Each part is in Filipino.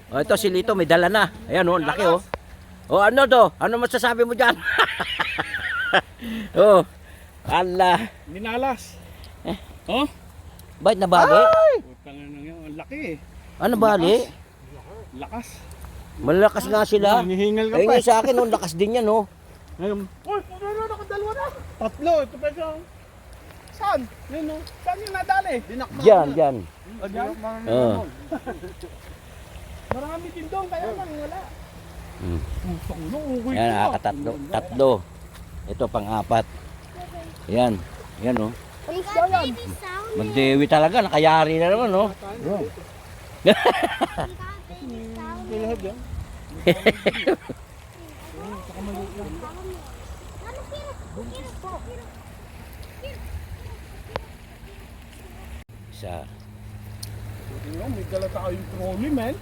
O, ito si Lito, may dala na. Ayan o, laki o. O, ano to? Ano masasabi mo dyan? Oh, ala. Minalas. Oh? Ba't nabali? Putang ina yun, ang laki eh. Ano bali? Lakas. Malakas nga sila. Hinihingal ka Ayun pa. yung sa akin, oh, lakas din yan, oh. Ngayon, uy, nakadalawa na. Tatlo, ito pa siya. Saan? Yun o. Saan yung nadali? Dinakma. Diyan. Diyan? Oh. Marami din doon, kaya lang wala. Putang ina, okay Yan, ko. nakakatatlo. Tatlo. Ito, pang-apat. Yan. Yan, oh. Ano siya yan? Magdewi talaga, nakayari na naman, oh. May lahat yan. Isa. Tingnan, may dala tayong trolley, man.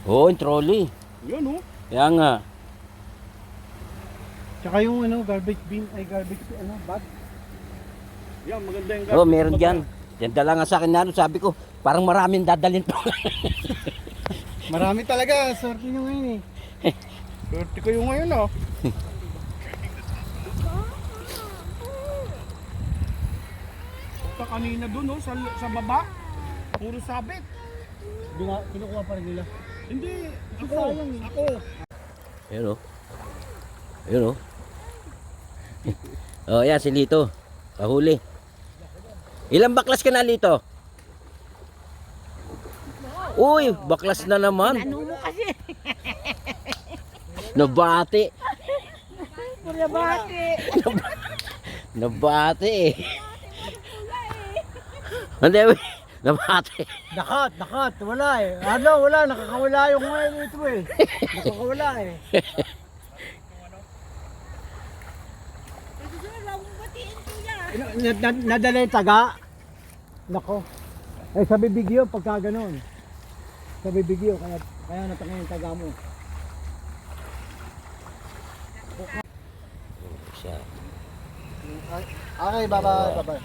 Oo, yung trolley. Yan o. Kaya nga. Tsaka yung ano, garbage bin, ay garbage ano, bag. Yan, maganda yung Oo, meron dyan. Yan dala nga sa akin na, sabi ko, parang maraming dadalhin to. Marami talaga, swerte nyo ngayon eh. Swerte kayo ngayon oh. Punta kanina dun oh, sa baba. Puro sabit. Kinukuha pa rin nila. Hindi, ako. Ako. Ayun, oh. Ayun, oh. Oh, yan, si Lito. Kahuli. Ilang baklas ka na, Lito? Uy, baklas na naman. Ano mo kasi? Nabati. Nabati. Nabati eh. Hindi, nabati. Nakat, wala eh. Ano, wala, nakakawala yung ngayon ito eh. Nakakawala eh. Nadala yung taga. Nako. Eh sa bibigyo pagka ganon. Sa bibigyo kaya natangay yung taga mo. Siya. Okay, baba. Okay.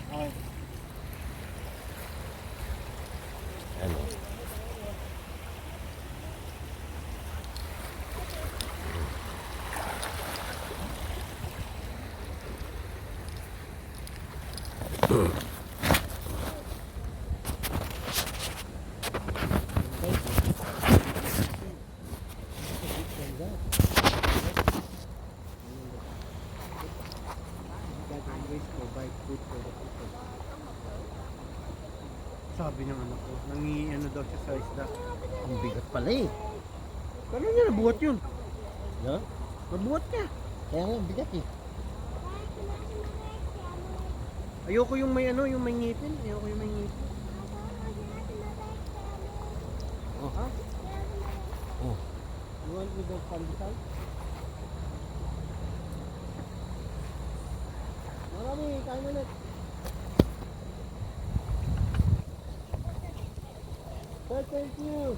Ano? Sabi ng anak ko, ano daw siya sa isda. Ang bigat pala eh. Kano niya nabuhat yun? No? Nabuhat niya. Kaya nga, bigat eh. Ayoko yung may ano, yung may ngipin. Ayoko yung may ngipin. Oh. Ha? Oh. You want me to pandesal? Marami, kain ulit. Sir, thank you.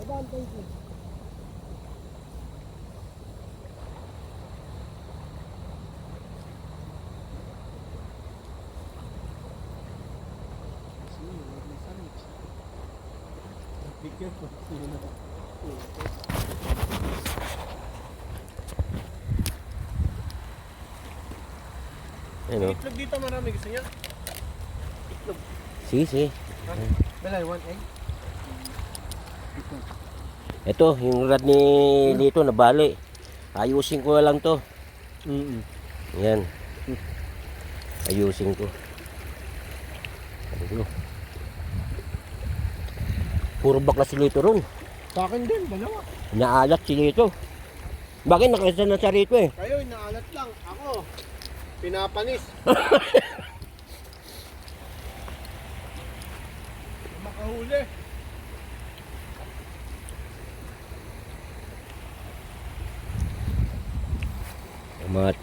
Laban, thank you. Be careful. Ayun, oh. Itlog dito marami. Gusto niya? Si. Belay, one egg. Ito, yung rad ni Lito nabali. Ayusin ko na lang to. Yan. Ayusin ko. Ano? Puro bakla si Lito ron. Sa akin din, dalawa. Naalat si Lito. Bakit nakisa na sa rito eh? Kayo, inaalat lang. Ako, pinapanis. Makahuli. Mga